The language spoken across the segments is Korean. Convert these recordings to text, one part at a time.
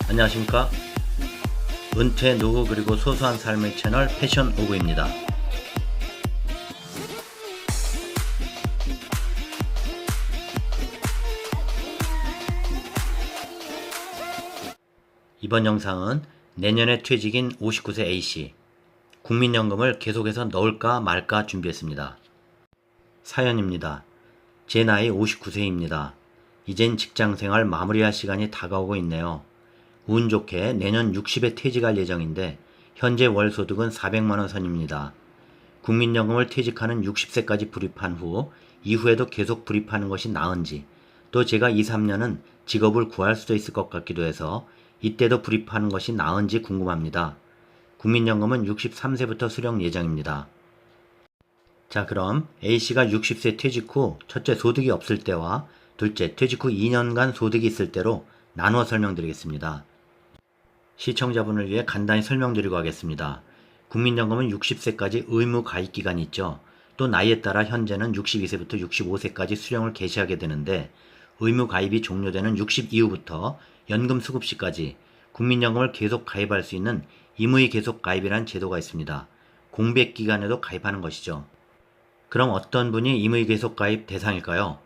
안녕하십니까. 은퇴 노후 그리고 소소한 삶의 채널 패션 오브입니다. 이번 영상은 내년에 퇴직인 59세 A씨 국민연금을 계속해서 넣을까 말까 준비했습니다. 사연입니다. 제 나이 59세입니다. 이젠 직장생활 마무리할 시간이 다가오고 있네요. 운 좋게 내년 60에 퇴직할 예정인데 현재 월소득은 400만원 선입니다. 국민연금을 퇴직하는 60세까지 불입한 후 이후에도 계속 불입하는 것이 나은지, 또 제가 2, 3년은 직업을 구할 수도 있을 것 같기도 해서 이때도 불입하는 것이 나은지 궁금합니다. 국민연금은 63세부터 수령 예정입니다. 자, 그럼 A씨가 60세 퇴직 후 첫째 소득이 없을 때와 둘째 퇴직 후 2년간 소득이 있을 때로 나누어 설명드리겠습니다. 시청자분을 위해 간단히 설명드리고 하겠습니다. 국민연금은 60세까지 의무 가입 기간이 있죠. 또 나이에 따라 현재는 62세부터 65세까지 수령을 개시하게 되는데 의무 가입이 종료되는 60 이후부터 연금 수급 시까지 국민연금을 계속 가입할 수 있는 임의 계속 가입이라는 제도가 있습니다. 공백 기간에도 가입하는 것이죠. 그럼 어떤 분이 임의 계속 가입 대상일까요?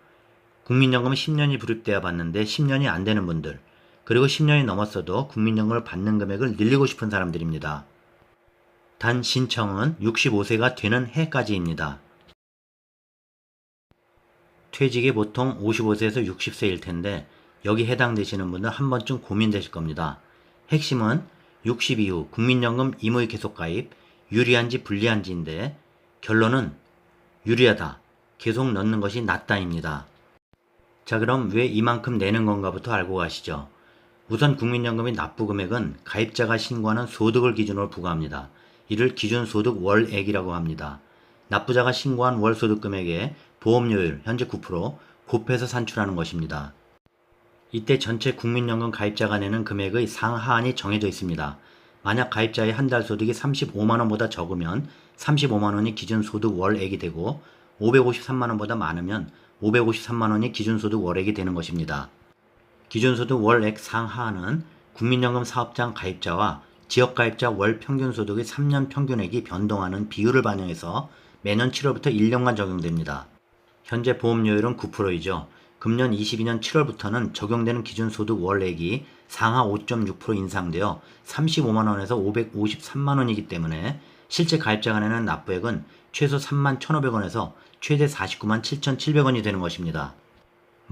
국민연금은 10년이 불입돼야 받는데 10년이 안 되는 분들, 그리고 10년이 넘었어도 국민연금을 받는 금액을 늘리고 싶은 사람들입니다. 단 신청은 65세가 되는 해까지입니다. 퇴직이 보통 55세에서 60세일 텐데 여기 해당되시는 분은 한 번쯤 고민되실 겁니다. 핵심은 60 이후 국민연금 임의 계속 가입, 유리한지 불리한지인데 결론은 유리하다, 계속 넣는 것이 낫다입니다. 자, 그럼 왜 이만큼 내는 건가부터 알고 가시죠. 우선 국민연금의 납부 금액은 가입자가 신고하는 소득을 기준으로 부과합니다. 이를 기준소득 월액이라고 합니다. 납부자가 신고한 월소득 금액에 보험료율 현재 9% 곱해서 산출하는 것입니다. 이때 전체 국민연금 가입자가 내는 금액의 상하한이 정해져 있습니다. 만약 가입자의 한 달 소득이 35만원보다 적으면 35만원이 기준소득 월액이 되고 553만원보다 많으면 553만원이 기준소득 월액이 되는 것입니다. 기준소득 월액 상하한은 국민연금 사업장 가입자와 지역가입자 월 평균소득의 3년 평균액이 변동하는 비율을 반영해서 매년 7월부터 1년간 적용됩니다. 현재 보험료율은 9%이죠. 금년 22년 7월부터는 적용되는 기준소득 월액이 상하 5.6% 인상되어 35만원에서 553만원이기 때문에 실제 가입자가 내는 납부액은 최소 3만 1,500원에서 최대 49만 7,700원이 되는 것입니다.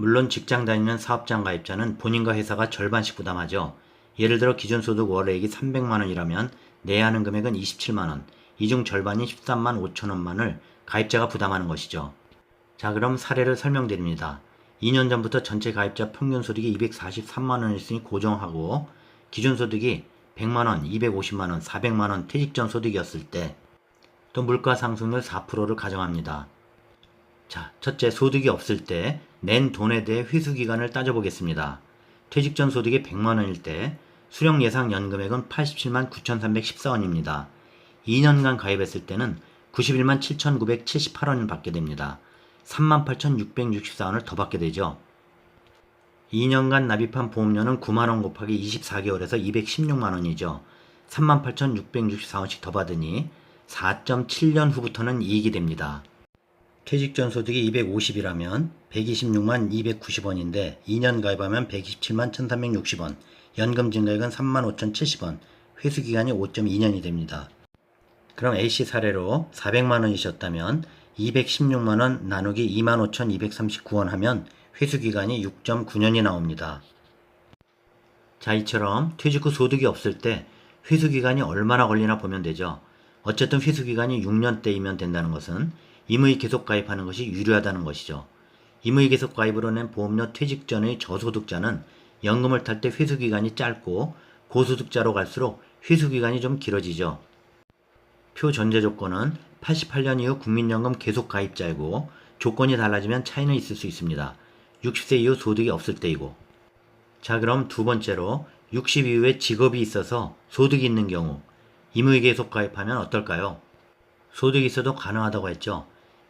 물론 직장 다니는 사업장 가입자는 본인과 회사가 절반씩 부담하죠. 예를 들어 기준소득 월액이 300만원이라면 내야 하는 금액은 27만원, 이 중 절반인 13만 5천원만을 가입자가 부담하는 것이죠. 자, 그럼 사례를 설명드립니다. 2년 전부터 전체 가입자 평균소득이 243만원이었으니 고정하고 기준소득이 100만원, 250만원, 400만원 퇴직 전 소득이었을 때, 또 물가 상승률 4%를 가정합니다. 자, 첫째 소득이 없을 때 낸 돈에 대해 회수기간을 따져보겠습니다. 퇴직 전 소득이 100만원일 때 수령 예상 연금액은 87만 9,314원입니다. 2년간 가입했을 때는 91만 7,978원을 받게 됩니다. 38,664원을 더 받게 되죠. 2년간 납입한 보험료는 9만원 곱하기 24개월에서 216만원이죠. 38,664원씩 더 받으니 4.7년 후부터는 이익이 됩니다. 퇴직 전 소득이 250이라면 126만 290원인데 2년 가입하면 127만 1360원, 연금 증가액은 3만 5070원, 회수기간이 5.2년이 됩니다. 그럼 A씨 사례로 400만원이셨다면 216만원 나누기 25,239원 하면 회수기간이 6.9년이 나옵니다. 자, 이처럼 퇴직 후 소득이 없을 때 회수기간이 얼마나 걸리나 보면 되죠. 어쨌든 회수기간이 6년대이면 된다는 것은 임의 계속 가입하는 것이 유리하다는 것이죠. 임의 계속 가입으로 낸 보험료 퇴직 전의 저소득자는 연금을 탈 때 회수기간이 짧고 고소득자로 갈수록 회수기간이 좀 길어지죠. 표 전제 조건은 88년 이후 국민연금 계속 가입자이고 조건이 달라지면 차이는 있을 수 있습니다. 60세 이후 소득이 없을 때이고. 자, 그럼 두 번째로 60 이후에 직업이 있어서 소득이 있는 경우 임의 계속 가입하면 어떨까요? 소득이 있어도 가능하다고 했죠.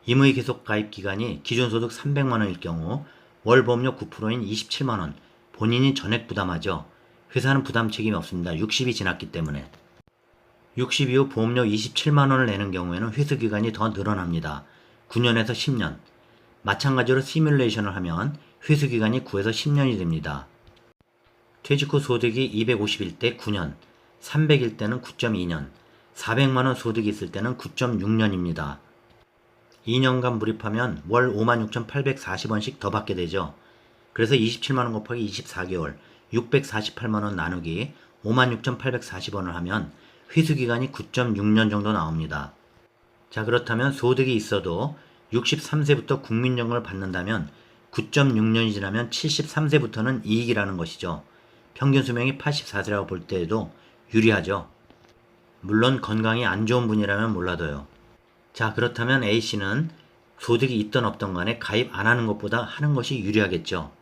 임의 계속 가입 기간이 기준소득 300만원일 경우 월 보험료 9%인 27만원 본인이 전액 부담하죠. 회사는 부담 책임이 없습니다. 60이 지났기 때문에. 60 이후 보험료 27만원을 내는 경우에는 회수기간이 더 늘어납니다. 9년에서 10년. 마찬가지로 시뮬레이션을 하면 회수기간이 9에서 10년이 됩니다. 퇴직 후 소득이 250일 때 9년, 300일 때는 9.2년, 400만원 소득이 있을 때는 9.6년입니다. 2년간 불입하면 월 56,840원씩 더 받게 되죠. 그래서 27만원 곱하기 24개월, 648만원 나누기 56,840원을 하면 회수기간이 9.6년 정도 나옵니다. 자, 그렇다면 소득이 있어도 63세부터 국민연금을 받는다면 9.6년이 지나면 73세부터는 이익이라는 것이죠. 평균 수명이 84세라고 볼 때에도 유리하죠. 물론 건강이 안 좋은 분이라면 몰라도요. 자, 그렇다면 A씨는 소득이 있던 없던 간에 가입 안 하는 것보다 하는 것이 유리하겠죠.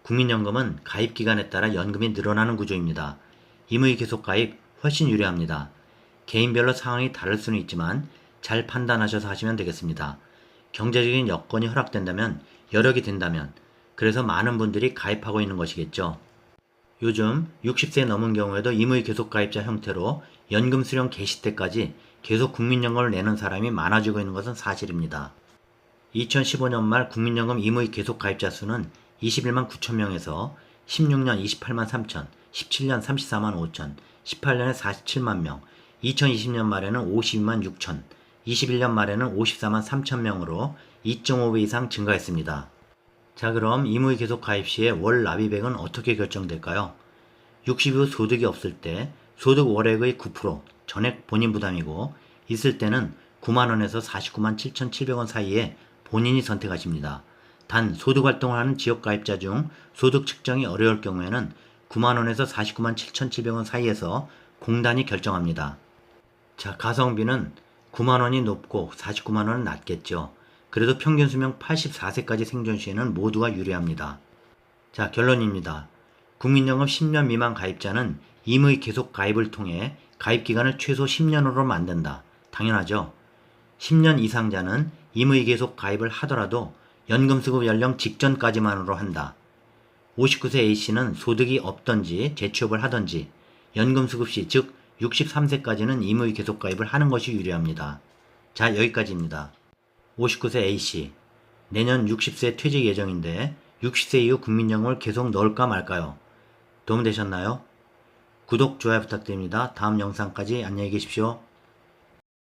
국민연금은 가입 기간에 따라 연금이 늘어나는 구조입니다. 임의 계속 가입 훨씬 유리합니다. 개인별로 상황이 다를 수는 있지만 잘 판단하셔서 하시면 되겠습니다. 경제적인 여건이 허락된다면, 여력이 된다면, 그래서 많은 분들이 가입하고 있는 것이겠죠. 요즘 60세 넘은 경우에도 임의 계속 가입자 형태로 연금 수령 개시 때까지 계속 국민연금을 내는 사람이 많아지고 있는 것은 사실입니다. 2015년 말 국민연금 임의 계속 가입자 수는 21만 9천 명에서 16년 28만 3천, 17년 34만 5천, 18년에 47만 명, 2020년 말에는 52만 6천, 21년 말에는 54만 3천 명으로 2.5배 이상 증가했습니다. 자, 그럼 임의 계속 가입 시에 월 납입액은 어떻게 결정될까요? 60 이후 소득이 없을 때 소득 월액의 9%, 전액 본인 부담이고, 있을 때는 9만원에서 49만 7,700원 사이에 본인이 선택하십니다. 단 소득활동을 하는 지역가입자 중 소득 측정이 어려울 경우에는 9만원에서 49만 7,700원 사이에서 공단이 결정합니다. 자, 가성비는 9만원이 높고 49만원은 낮겠죠. 그래도 평균 수명 84세까지 생존 시에는 모두가 유리합니다. 자, 결론입니다. 국민연금 10년 미만 가입자는 임의 계속 가입을 통해 가입기간을 최소 10년으로 만든다. 당연하죠. 10년 이상자는 임의 계속 가입을 하더라도 연금수급 연령 직전까지만으로 한다. 59세 A씨는 소득이 없던지 재취업을 하던지 연금수급 시, 즉 63세까지는 임의 계속 가입을 하는 것이 유리합니다. 자, 여기까지입니다. 59세 A씨, 내년 60세 퇴직 예정인데 60세 이후 국민연금을 계속 넣을까 말까요? 도움되셨나요? 구독, 좋아요 부탁드립니다. 다음 영상까지 안녕히 계십시오.